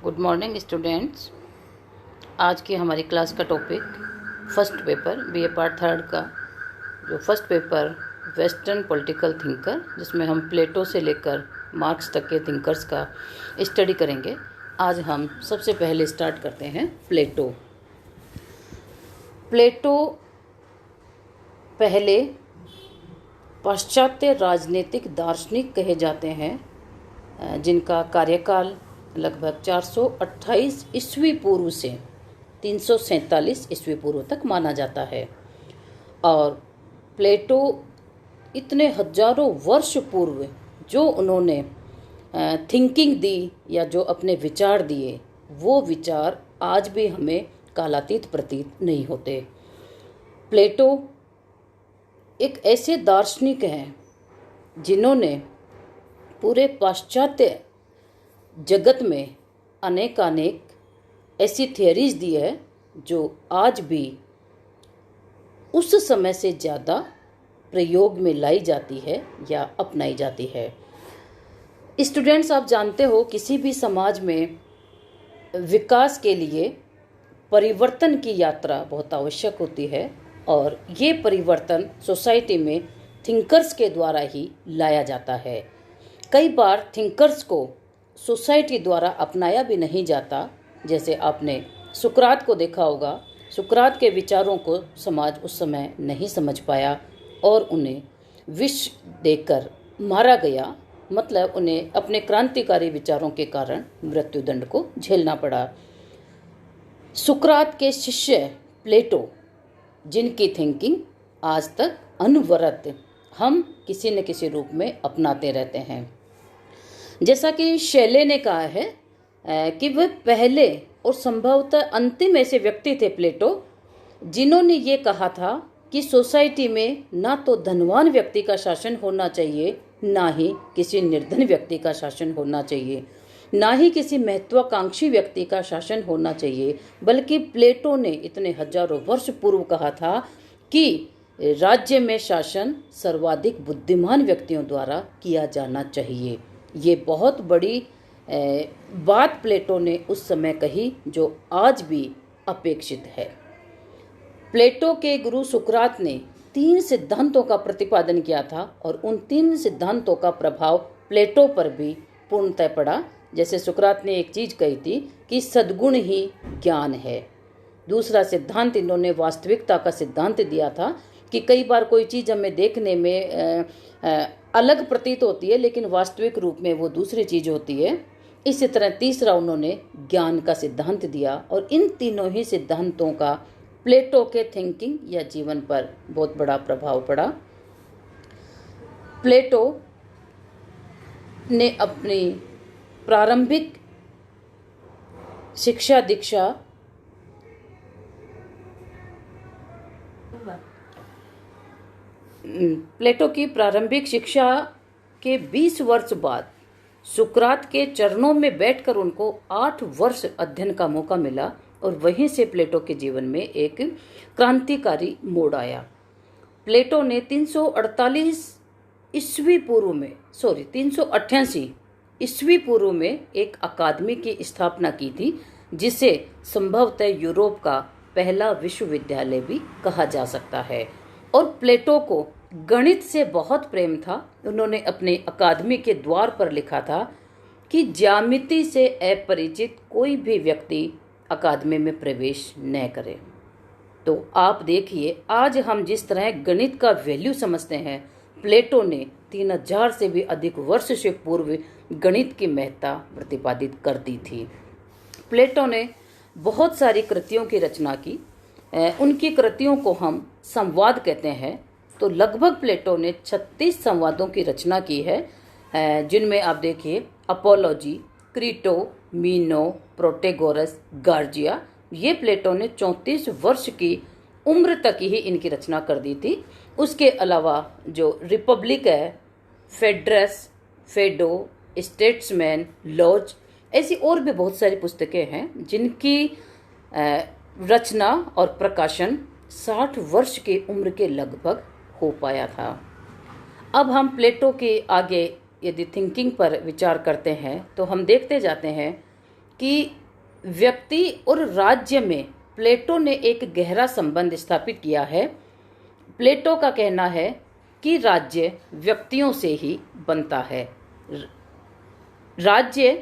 Good morning students. आज की हमारी क्लास का topic first paper BA part third का जो first paper western political thinker, जिसमें हम प्लेटो से लेकर मार्क्स तक के थिंकर्स का स्टडी करेंगे। आज हम सबसे पहले स्टार्ट करते हैं प्लेटो। प्लेटो पहले पाश्चात्य राजनीतिक दार्शनिक कहे जाते हैं, जिनका कार्यकाल लगभग 428 ईस्वी पूर्व से 347 ईस्वी पूर्व तक माना जाता है। और प्लेटो इतने हजारों वर्ष पूर्व जो उन्होंने थिंकिंग दी या जो अपने विचार दिए, वो विचार आज भी हमें कालातीत प्रतीत नहीं होते। प्लेटो एक ऐसे दार्शनिक हैं जिन्होंने पूरे पाश्चात्य जगत में अनेक ऐसी थियरीज दी है जो आज भी उस समय से ज़्यादा प्रयोग में लाई जाती है या अपनाई जाती है। स्टूडेंट्स, आप जानते हो किसी भी समाज में विकास के लिए परिवर्तन की यात्रा बहुत आवश्यक होती है, और ये परिवर्तन सोसाइटी में थिंकर्स के द्वारा ही लाया जाता है। कई बार थिंकर्स को सोसाइटी द्वारा अपनाया भी नहीं जाता। जैसे आपने सुकरात को देखा होगा, सुकरात के विचारों को समाज उस समय नहीं समझ पाया और उन्हें विष देकर मारा गया। मतलब उन्हें अपने क्रांतिकारी विचारों के कारण मृत्युदंड को झेलना पड़ा। सुकरात के शिष्य प्लेटो, जिनकी थिंकिंग आज तक अनवरत हम किसी न किसी रूप में अपनाते रहते हैं। जैसा कि शैले ने कहा है कि वह पहले और संभवतः अंतिम ऐसे व्यक्ति थे प्लेटो, जिन्होंने ये कहा था कि सोसाइटी में ना तो धनवान व्यक्ति का शासन होना चाहिए, ना ही किसी निर्धन व्यक्ति का शासन होना चाहिए, ना ही किसी महत्वाकांक्षी व्यक्ति का शासन होना चाहिए, बल्कि प्लेटो ने इतने हजारों वर्ष पूर्व कहा था कि राज्य में शासन सर्वाधिक बुद्धिमान व्यक्तियों द्वारा किया जाना चाहिए। ये बहुत बड़ी बात प्लेटो ने उस समय कही, जो आज भी अपेक्षित है। प्लेटो के गुरु सुकरात ने 3 सिद्धांतों का प्रतिपादन किया था, और उन 3 सिद्धांतों का प्रभाव प्लेटो पर भी पूर्णतः पड़ा। जैसे सुकरात ने एक चीज कही थी कि सद्गुण ही ज्ञान है। दूसरा सिद्धांत इन्होंने वास्तविकता का सिद्धांत दिया था कि कई बार कोई चीज़ हमें देखने में अलग प्रतीत होती है, लेकिन वास्तविक रूप में वो दूसरी चीज़ होती है। इसी तरह तीसरा उन्होंने ज्ञान का सिद्धांत दिया, और इन तीनों ही सिद्धांतों का प्लेटो के थिंकिंग या जीवन पर बहुत बड़ा प्रभाव पड़ा। प्लेटो ने अपनी प्रारंभिक शिक्षा दीक्षा प्लेटो की प्रारंभिक शिक्षा के 20 वर्ष बाद सुकरात के चरणों में बैठकर उनको 8 वर्ष अध्ययन का मौका मिला, और वहीं से प्लेटो के जीवन में एक क्रांतिकारी मोड़ आया। प्लेटो ने 388 ईस्वी पूर्व में एक अकादमी की स्थापना की थी, जिसे संभवतः यूरोप का पहला विश्वविद्यालय भी कहा जा सकता है। और प्लेटो को गणित से बहुत प्रेम था। उन्होंने अपने अकादमी के द्वार पर लिखा था कि ज्यामिति से अपरिचित कोई भी व्यक्ति अकादमी में प्रवेश न करे। तो आप देखिए, आज हम जिस तरह गणित का वैल्यू समझते हैं, प्लेटो ने 3000 से भी अधिक वर्ष से पूर्व गणित की महत्ता प्रतिपादित कर दी थी। प्लेटो ने बहुत सारी कृतियों की रचना की। उनकी कृतियों को हम संवाद कहते हैं। तो लगभग प्लेटो ने 36 संवादों की रचना की है, जिनमें आप देखिए अपोलॉजी, क्रीटो, मीनो, प्रोटेगोरस, गार्जिया। ये प्लेटो ने 34 वर्ष की उम्र तक ही इनकी रचना कर दी थी। उसके अलावा जो रिपब्लिक है, फेड्रस, फेडो, स्टेट्समैन, लॉज, ऐसी और भी बहुत सारी पुस्तकें हैं जिनकी रचना और प्रकाशन 60 वर्ष की उम्र के लगभग हो पाया था। अब हम प्लेटो के आगे यदि थिंकिंग पर विचार करते हैं तो हम देखते जाते हैं कि व्यक्ति और राज्य में प्लेटो ने एक गहरा संबंध स्थापित किया है। प्लेटो का कहना है कि राज्य व्यक्तियों से ही बनता है। राज्य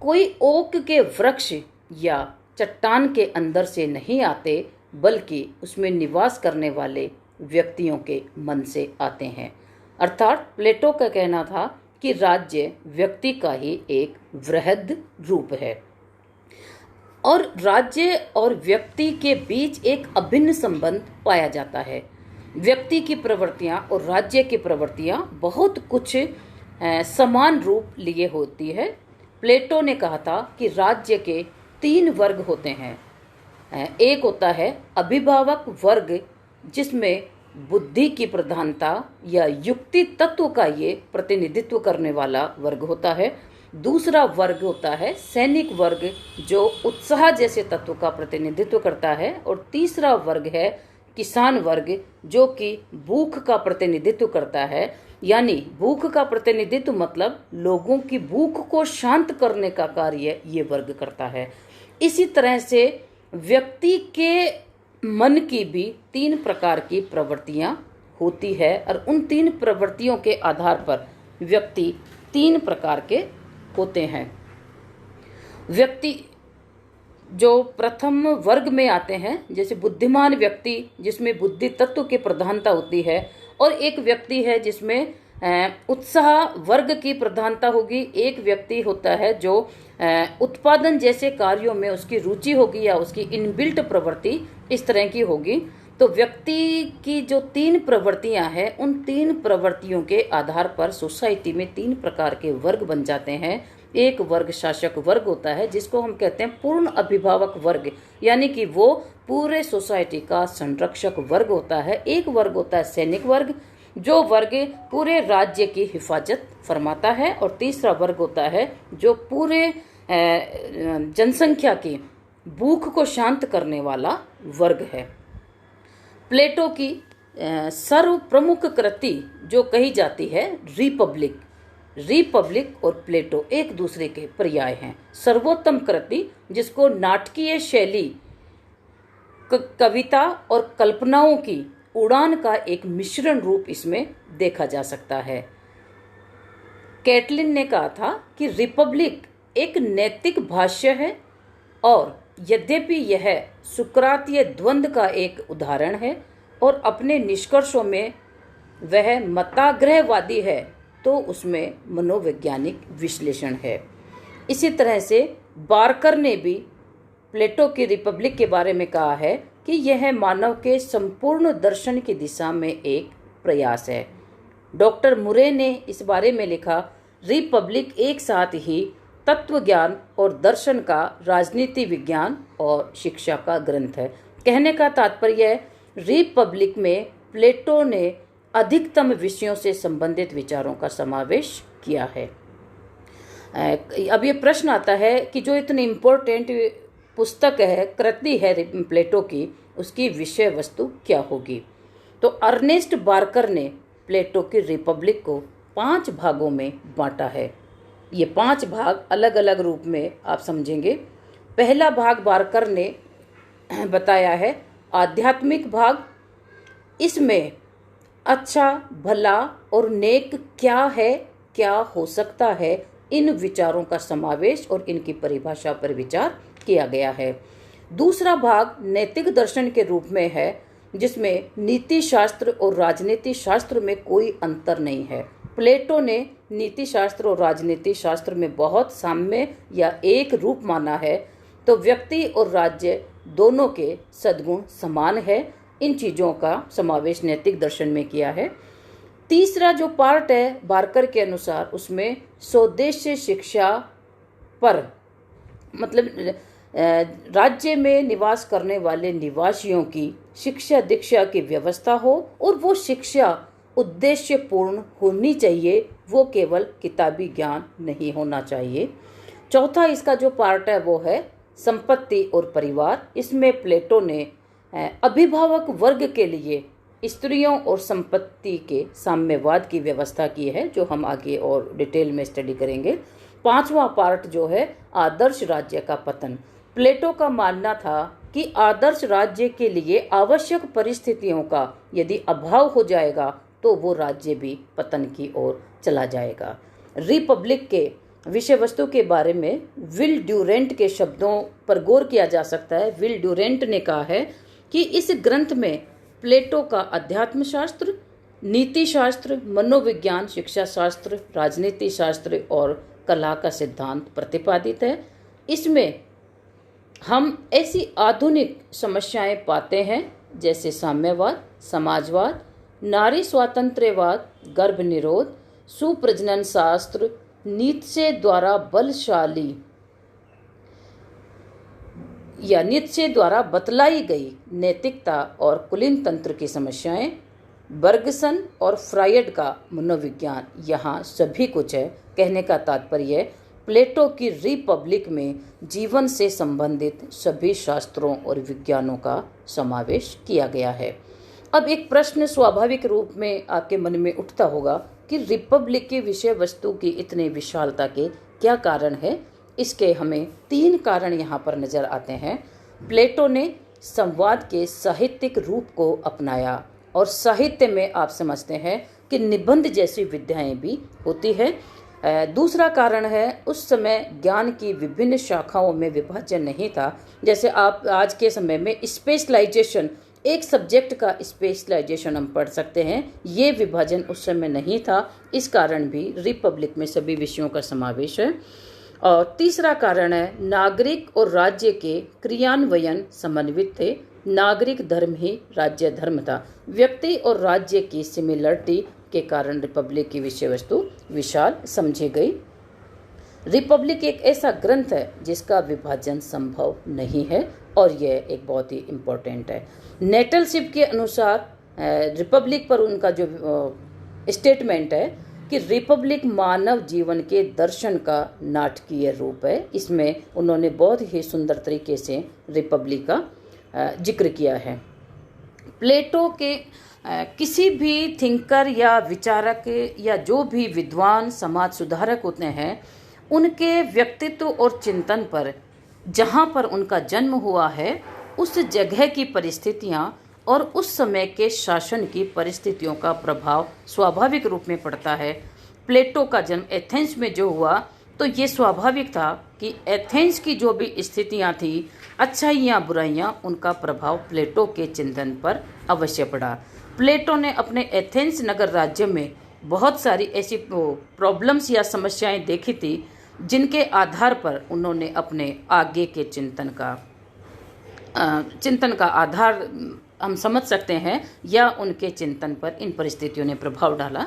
कोई ओक के वृक्ष या चट्टान के अंदर से नहीं आते, बल्कि उसमें निवास करने वाले व्यक्तियों के मन से आते हैं। अर्थात प्लेटो का कहना था कि राज्य व्यक्ति का ही एक वृहद रूप है और राज्य और व्यक्ति के बीच एक अभिन्न संबंध पाया जाता है। व्यक्ति की प्रवृत्तियां और राज्य की प्रवृत्तियां बहुत कुछ समान रूप लिए होती है। प्लेटो ने कहा था कि राज्य के 3 वर्ग होते हैं। एक होता है अभिभावक वर्ग, जिसमें बुद्धि की प्रधानता या युक्ति तत्व का ये प्रतिनिधित्व करने वाला वर्ग होता है। दूसरा वर्ग होता है सैनिक वर्ग, जो उत्साह जैसे तत्व का प्रतिनिधित्व करता है। और तीसरा वर्ग है किसान वर्ग, जो कि भूख का प्रतिनिधित्व करता है। यानी भूख का प्रतिनिधित्व मतलब लोगों की भूख को शांत करने का कार्य ये वर्ग करता है। इसी तरह से व्यक्ति के मन की भी 3 प्रकार की प्रवृत्तियां होती है और उन 3 प्रवृत्तियों के आधार पर व्यक्ति 3 प्रकार के होते हैं। व्यक्ति जो प्रथम वर्ग में आते हैं, जैसे बुद्धिमान व्यक्ति, जिसमें बुद्धि तत्व की प्रधानता होती है, और एक व्यक्ति है जिसमें उत्साह वर्ग की प्रधानता होगी। एक व्यक्ति होता है जो उत्पादन जैसे कार्यों में उसकी रुचि होगी या उसकी इनबिल्ट प्रवृत्ति इस तरह की होगी। तो व्यक्ति की जो 3 प्रवृत्तियां हैं, उन 3 प्रवृत्तियों के आधार पर सोसाइटी में 3 प्रकार के वर्ग बन जाते हैं। एक वर्ग शासक वर्ग होता है, जिसको हम कहते हैं पूर्ण अभिभावक वर्ग, यानी कि वो पूरे सोसाइटी का संरक्षक वर्ग होता है। एक वर्ग होता है सैनिक वर्ग, जो वर्ग पूरे राज्य की हिफाजत फरमाता है। और तीसरा वर्ग होता है जो पूरे जनसंख्या की भूख को शांत करने वाला वर्ग है। प्लेटो की सर्व प्रमुख कृति जो कही जाती है रिपब्लिक, रिपब्लिक और प्लेटो एक दूसरे के पर्याय हैं। सर्वोत्तम कृति, जिसको नाटकीय शैली, कविता और कल्पनाओं की उड़ान का एक मिश्रण रूप इसमें देखा जा सकता है। कैटलिन ने कहा था कि रिपब्लिक एक नैतिक भाष्य है, और यद्यपि यह सुकरातीय द्वंद्व का एक उदाहरण है और अपने निष्कर्षों में वह मताग्रहवादी है, तो उसमें मनोवैज्ञानिक विश्लेषण है। इसी तरह से बार्कर ने भी प्लेटो की रिपब्लिक के बारे में कहा है कि यह मानव के संपूर्ण दर्शन की दिशा में एक प्रयास है। डॉक्टर मुरे ने इस बारे में लिखा, रिपब्लिक एक साथ ही तत्व ज्ञान और दर्शन का, राजनीति विज्ञान और शिक्षा का ग्रंथ है। कहने का तात्पर्य है, रिपब्लिक में प्लेटो ने अधिकतम विषयों से संबंधित विचारों का समावेश किया है। अब ये प्रश्न आता है कि जो इतनी इम्पोर्टेंट पुस्तक है, कृति है प्लेटो की, उसकी विषय वस्तु क्या होगी? तो अर्नेस्ट बार्कर ने प्लेटो की रिपब्लिक को 5 भागों में बांटा है। ये 5 भाग अलग अलग रूप में आप समझेंगे। पहला भाग बार्कर ने बताया है आध्यात्मिक भाग। इसमें अच्छा, भला और नेक क्या है, क्या हो सकता है, इन विचारों का समावेश और इनकी परिभाषा पर विचार किया गया है। दूसरा भाग नैतिक दर्शन के रूप में है, जिसमें नीति शास्त्र और राजनीति शास्त्र में कोई अंतर नहीं है। प्लेटो ने नीति शास्त्र और राजनीति शास्त्र में बहुत साम्य या एक रूप माना है। तो व्यक्ति और राज्य दोनों के सद्गुण समान है। इन चीज़ों का समावेश नैतिक दर्शन में किया है। तीसरा जो पार्ट है बार्कर के अनुसार, उसमें स्वदेशी शिक्षा पर, मतलब राज्य में निवास करने वाले निवासियों की शिक्षा दीक्षा की व्यवस्था हो, और वो शिक्षा उद्देश्यपूर्ण होनी चाहिए, वो केवल किताबी ज्ञान नहीं होना चाहिए। चौथा इसका जो पार्ट है वो है संपत्ति और परिवार। इसमें प्लेटो ने अभिभावक वर्ग के लिए स्त्रियों और संपत्ति के साम्यवाद की व्यवस्था की है, जो हम आगे और डिटेल में स्टडी करेंगे। 5वां पार्ट जो है आदर्श राज्य का पतन। प्लेटो का मानना था कि आदर्श राज्य के लिए आवश्यक परिस्थितियों का यदि अभाव हो जाएगा तो वो राज्य भी पतन की ओर चला जाएगा। रिपब्लिक के विषय वस्तु के बारे में विल ड्यूरेंट के शब्दों पर गौर किया जा सकता है। विल ड्यूरेंट ने कहा है कि इस ग्रंथ में प्लेटो का अध्यात्म शास्त्र, नीति शास्त्र, मनोविज्ञान, शिक्षा शास्त्र, राजनीति शास्त्र और कला का सिद्धांत प्रतिपादित है। इसमें हम ऐसी आधुनिक समस्याएं पाते हैं जैसे साम्यवाद, समाजवाद, नारी स्वातंत्र्यवाद, गर्भ निरोध, सुप्रजनन शास्त्र, नीत्शे द्वारा बतलाई गई नैतिकता और कुलीन तंत्र की समस्याएं, बर्गसन और फ्रायड का मनोविज्ञान, यहाँ सभी कुछ है। कहने का तात्पर्य प्लेटो की रिपब्लिक में जीवन से संबंधित सभी शास्त्रों और विज्ञानों का समावेश किया गया है। अब एक प्रश्न स्वाभाविक रूप में आपके मन में उठता होगा कि रिपब्लिक की विषय वस्तु की इतने विशालता के क्या कारण है। इसके हमें 3 कारण यहाँ पर नजर आते हैं। प्लेटो ने संवाद के साहित्यिक रूप को अपनाया और साहित्य में आप समझते हैं कि निबंध जैसी विधाएं भी होती है। दूसरा कारण है उस समय ज्ञान की विभिन्न शाखाओं में विभाजन नहीं था। जैसे आप आज के समय में स्पेशलाइजेशन, एक सब्जेक्ट का स्पेशलाइजेशन हम पढ़ सकते हैं, ये विभाजन उस समय नहीं था। इस कारण भी रिपब्लिक में सभी विषयों का समावेश है। और तीसरा कारण है नागरिक और राज्य के क्रियान्वयन समन्वित थे। नागरिक धर्म ही राज्य धर्म था। व्यक्ति और राज्य की सिमिलरिटी के कारण रिपब्लिक की विषय वस्तु विशाल समझी गई। रिपब्लिक एक ऐसा ग्रंथ है जिसका विभाजन संभव नहीं है और यह एक बहुत ही इम्पोर्टेंट है। नेटलशिप के अनुसार रिपब्लिक पर उनका जो स्टेटमेंट है कि रिपब्लिक मानव जीवन के दर्शन का नाटकीय रूप है। इसमें उन्होंने बहुत ही सुंदर तरीके से रिपब्लिक का जिक्र किया है। प्लेटो के किसी भी थिंकर या विचारक या जो भी विद्वान समाज सुधारक होते हैं, उनके व्यक्तित्व और चिंतन पर जहाँ पर उनका जन्म हुआ है उस जगह की परिस्थितियाँ और उस समय के शासन की परिस्थितियों का प्रभाव स्वाभाविक रूप में पड़ता है। प्लेटो का जन्म एथेंस में जो हुआ तो ये स्वाभाविक था कि एथेंस की जो भी स्थितियाँ थी, अच्छाइयाँ बुराइयाँ, उनका प्रभाव प्लेटो के चिंतन पर अवश्य पड़ा। प्लेटो ने अपने एथेंस नगर राज्य में बहुत सारी ऐसी प्रॉब्लम्स या समस्याएं देखी थी जिनके आधार पर उन्होंने अपने आगे के चिंतन का आधार हम समझ सकते हैं या उनके चिंतन पर इन परिस्थितियों ने प्रभाव डाला।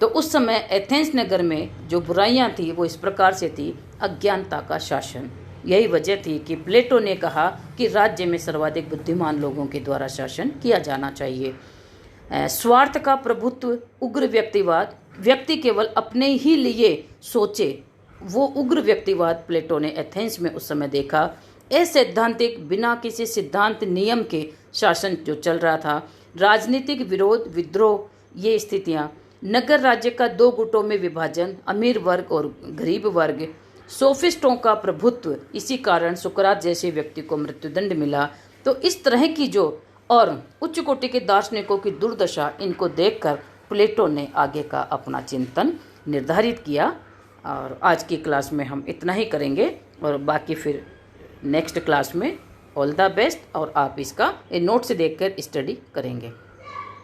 तो उस समय एथेंस नगर में जो बुराइयां थी वो इस प्रकार से थी, अज्ञानता का शासन। यही वजह थी कि प्लेटो ने कहा कि राज्य में सर्वाधिक बुद्धिमान लोगों के द्वारा शासन किया जाना चाहिए। स्वार्थ का प्रभुत्व, उग्र व्यक्तिवाद, व्यक्ति केवल अपने ही लिए सोचे, वो उग्र व्यक्तिवाद प्लेटो ने एथेंस में उस समय देखा। असैद्धांतिक, बिना किसी सिद्धांत नियम के शासन जो चल रहा था, राजनीतिक विरोध, विद्रोह, ये स्थितियाँ, नगर राज्य का 2 गुटों में विभाजन, अमीर वर्ग और गरीब वर्ग, सोफिस्टों का प्रभुत्व, इसी कारण सुकरात जैसे व्यक्ति को मृत्युदंड मिला। तो इस तरह की जो और उच्च कोटि के दार्शनिकों की दुर्दशा, इनको देखकर प्लेटो ने आगे का अपना चिंतन निर्धारित किया। और आज की क्लास में हम इतना ही करेंगे और बाकी फिर नेक्स्ट क्लास में ऑल द बेस्ट। और आप इसका नोट्स देखकर स्टडी करेंगे।